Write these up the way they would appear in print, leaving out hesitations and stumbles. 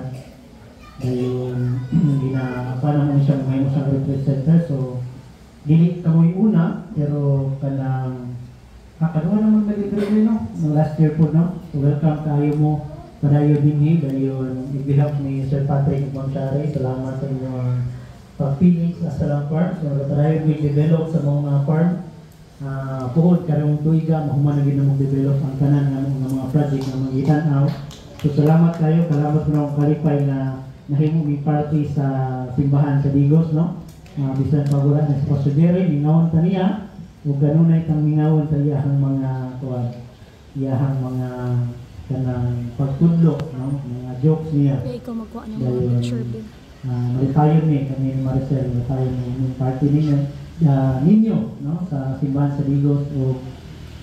kapihan. Ayun, paano mo siya may mo siyang representer. So, dili ka mo yung una, pero kanang kakaduha naman malibre no? Last year po, no? So, welcome tayo mo padayo din ayun, i-behalf ni Sir Patrick Montare. Salamat sa inyong pag-pili sa Asalang Farm. So, padayo i-develop sa mga farm. Puhod karong tuiga mahuman na ginamong develop ang tanan ng mga project na mga itanaw. So salamat kayo, salamat mo akong kalipay na nahimo mi party sa simbahan sa Digos, no? Bisan pagulat na sa Pastor Jerry, mingawon ta niya ug kanunay tang mingawon sa iyahang mga kuwan, iyahang mga kanang pagtudlo, no? Mga jokes niya. Kaya ikaw magkuha ng mga picture din. Malitayon ni kami ni Maricel, malitayon ni party ninyo, no? Sa simbahan sa Digos o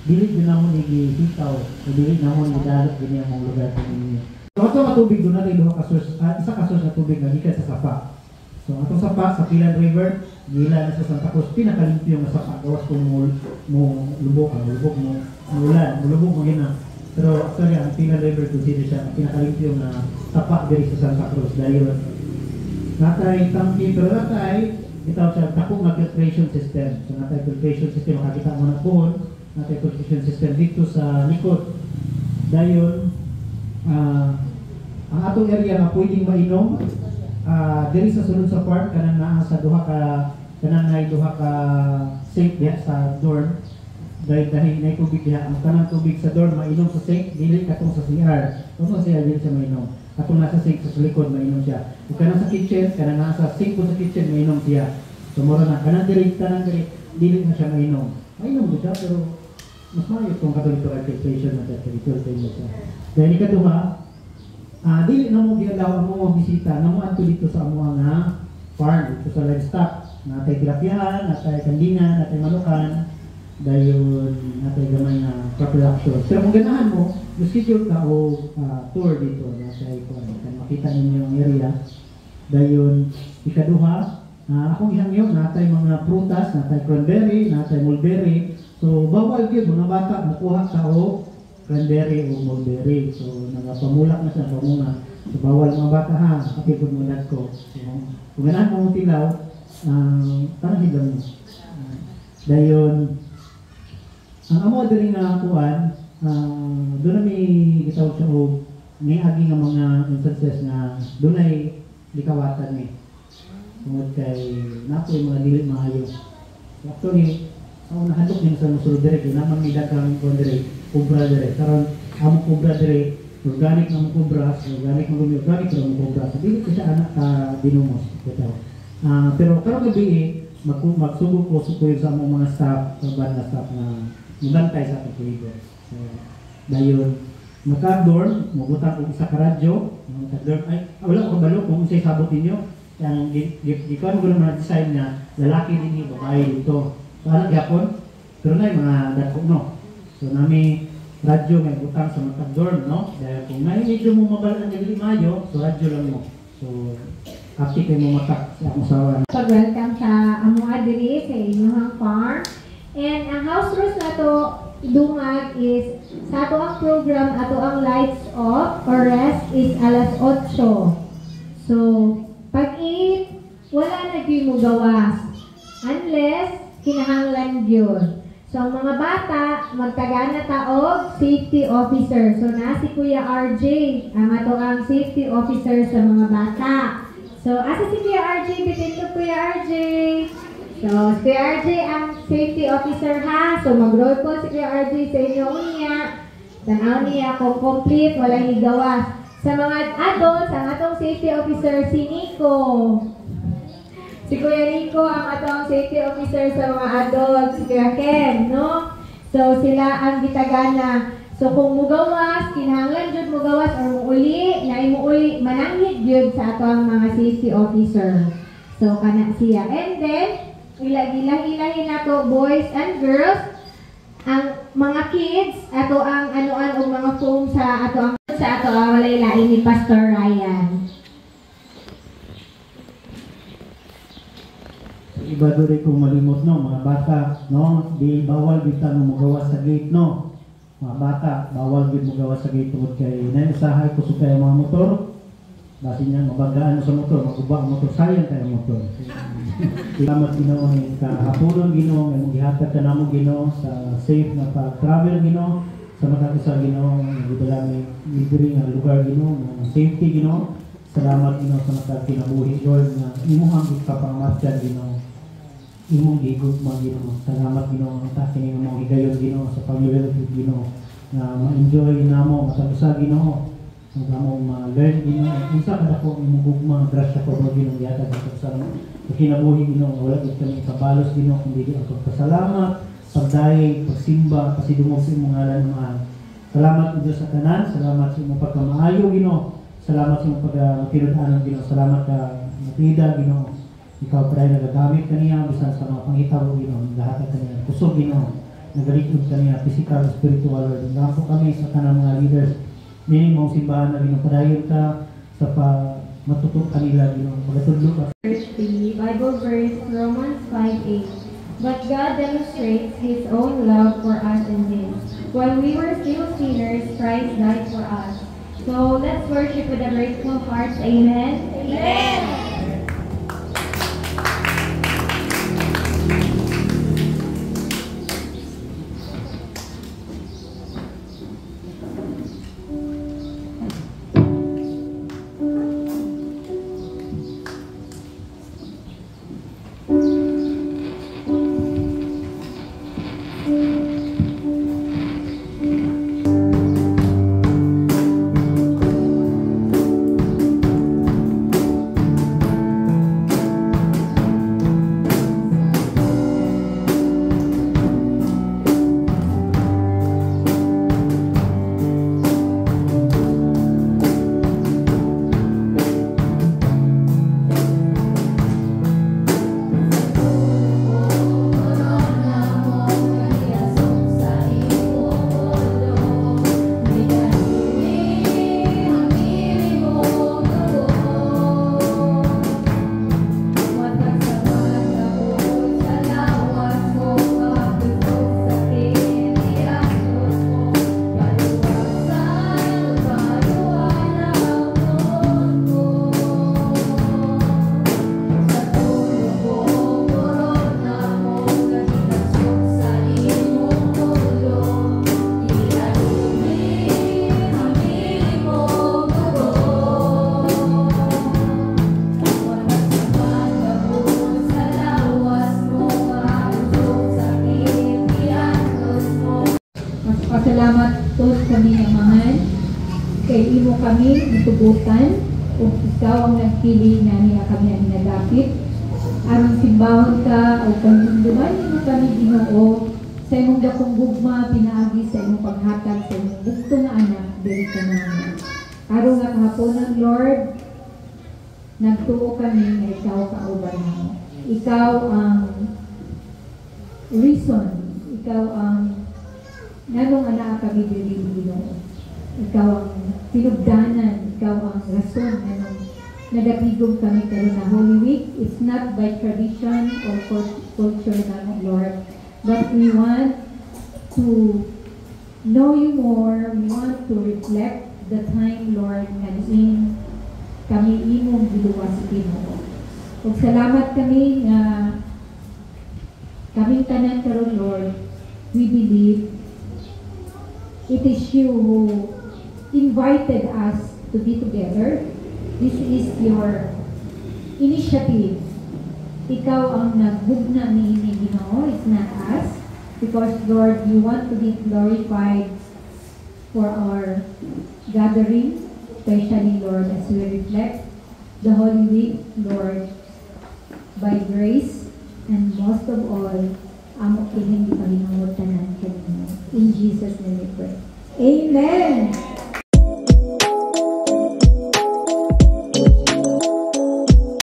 dili din namon igihitaw o dili namon idalot din ang lugar ninyo. So ato nga tubig doon natin duha ka source, isa ka source na tubig na gikan sa sapa. So atong sapa sa Pilan River, gila na sa Santa Cruz, pinakalimpyo nga sapa gawas kung mo lubog mo lubog mo gina. Pero actually ang Pilan River consider siya pinakalimpyo na sapa diri sa Santa Cruz dahil natay tangki pero natay itaw siya takong nga filtration system. So natay filtration system makakita mo na po natay filtration system dito sa likod. Dayon ang atong area nga pwedeng mainom diri sa sulod sa park kanang naa sa duha ka sink diha sa dorm. Dahil na tubig diha ang kanang tubig sa dorm mainom sa sink dili katong sa CR. Kung sa CR dili sa mainom. Katong nasa sink sa likod mainom siya. Ug kanang sa kitchen kanang nasa sink po sa kitchen mainom siya. So mura na kanang diri dili na siya mainom. Mainom siya pero mas maayo kung katong ito filtration na siya siya. Dahil ikaduha dili na mo gialaw ang mga bisita na mo adto dito sa amo nga farm dito sa livestock. Natay tilapia, natay kandingan, natay manukan. Dayon natay gamay na production. Pero kung ganahan mo, schedule ka o tour dito natay kan makita ninyo ang area. Dayon ikaduha, akong ihangyo natay mga prutas, natay cranberry, natay mulberry. So bawal gyud mga bata makuha ka o cranberry o mulberry. So nagapamulak na sa pamunga. So bawal mga bata ha, kapit mo ko. So kung ganahan mo tilaw, parang hilang mo. Dayon ang amo diri nga kuan, doon na may gitaw siya o may agi nga mga instances na doon ay likawatan ni. Tungod kay napoy mga dili maayo. Actually, ang nahadlok din sa musulod diri, naman may dagang kuan diri, kubra diri. Karon among kubra diri, organic na mong kubra, organic na mong kubra. So dili ko siya anak ka dinumos. Pero karon gabi magsugod ko sa mga staff, sa banda staff na ibantay sa pagkuligo. So, dayon, magka-dorm, magbutang ko sa karadyo, magka-dorm, wala ko kabalo kung sa'y sabot ninyo. Yang gikuan mo gano'n mga design na lalaki din yung babae dito. So, anak yapon, pero na yung mga dako, no? So, nami radyo may butang sa magka-dorm, no? Dahil kung medyo mo mabalaan ng mayo, so radyo lang mo. So, kapit kayo mo matak sa akong sawan. Pag-welcome sa Amua diri sa inyong farm. And ang house rules na to dungag is sa ato ang program, ato ang lights off or rest is alas 8. So, pag-eat, wala na gyud mo gawas. Unless, kinahanglan gyud. So, ang mga bata, magtagana taog safety officer. So, na si Kuya RJ, ang ato ang safety officer sa mga bata. So, asa si Kuya RJ? Bitin ko Kuya RJ. So, si Kuya RJ ang safety officer ha. So, mag-roll call si Kuya RJ sa inyo niya. Tanaw niya kung complete, walang higawas. Sa mga adults, ang atong safety officer si Nico. Si Kuya Nico ang atong safety officer sa mga adults. Si Kuya Ken, no? So, sila ang gitagana. So, kung mugawas, kinahanglan jud mugawas or muuli, na imuuli, mananghid jud sa atong mga safety officer. So, kana siya. And then, ilahin nato boys and girls, ang mga kids, ato ang anuan o mga foam sa ato ang walay lain ni Pastor Ryan. Iba doon kung malimot, no? Mga bata, no? Di bawal bita mo magawa sa gate, no? Mga bata, bawal din mo gawa sa gate tungkol kay naiusahay ko sa mga motor. Basi niya, mabagaan mo sa motor, maguba ang motor, sayang tayo ang motor. Salamat Ginoo ng kahapulon Ginoo, ng gihatag ka namo Ginoo sa safe na pag-travel Ginoo, sa makakisa Ginoo, nagdala may libre nga lugar Ginoo, ng safety Ginoo. Salamat Ginoo sa makakinabuhi Lord na imuhang ikapamatyan Ginoo. Imong gigugma Ginoo. Salamat Ginoo ang takin ng mga higayon Ginoo sa pamilya Ginoo na ma-enjoy namo matagusa Ginoo. Ang among ma-learn Ginoo. Unsa kada ko imong gugma grasya ko mo Ginoo yata sa kinabuhi Ginoo wala gid kami kabalos Ginoo kundi ang pagpasalamat, pagdayeg, pagsimba, pasidungog sa imong ngalan mahal. Salamat Dios sa tanan, salamat sa imong pagkamaayo Ginoo. Salamat sa imong pagtinud-anon Ginoo. Salamat ka matida Ginoo. Ikaw pa rin nagagamit kaniya bisan sa mga pangitaw Ginoo. Lahat kaniya kusog Ginoo. Nagalikod kaniya physical, spiritual Lord. Nako kami sa tanang mga leaders. Meaning mong simbahan na Ginoo padayon ka sa matuto kanila Ginoo. Magatudlo ka. The Bible verse Romans 5:8. But God demonstrates His own love for us in this: while we were still sinners, Christ died for us. So let's worship with a grateful heart. Amen. Amen. Pasalamat tos kami ng mahal kay imo kami itubutan ug ikaw ang nagpili na niya kami ang nagapit aron simbahon ka o pagdunduman mo kami Ginoo sa imong dakong gugma pinaagi sa imong paghatag sa imong bugto nga anak diri ka namin. Aron nga kahaponan Lord, nagtuo kami nga ikaw kauban mo. Ikaw ang reason, ikaw ang nanong anak kami diri Ginoo. Ikaw ang pinugdanan, ikaw ang rason nanong nagapigom kami karon na Holy Week. It's not by tradition or culture na Lord, but we want to know you more. We want to reflect the time Lord nga diin kami imong giluwas Ginoo. Ug salamat kami nga kaming tanan karon Lord, we believe it is you who invited us to be together. This is your initiative. Ikaw ang nagbugna ni Ginoo, it's not us. Because Lord, you want to be glorified for our gathering, especially Lord, as we reflect the Holy Week, Lord, by grace, and most of all, amo kining gipahinungod tanan kanimo. In Jesus' name we pray. Amen.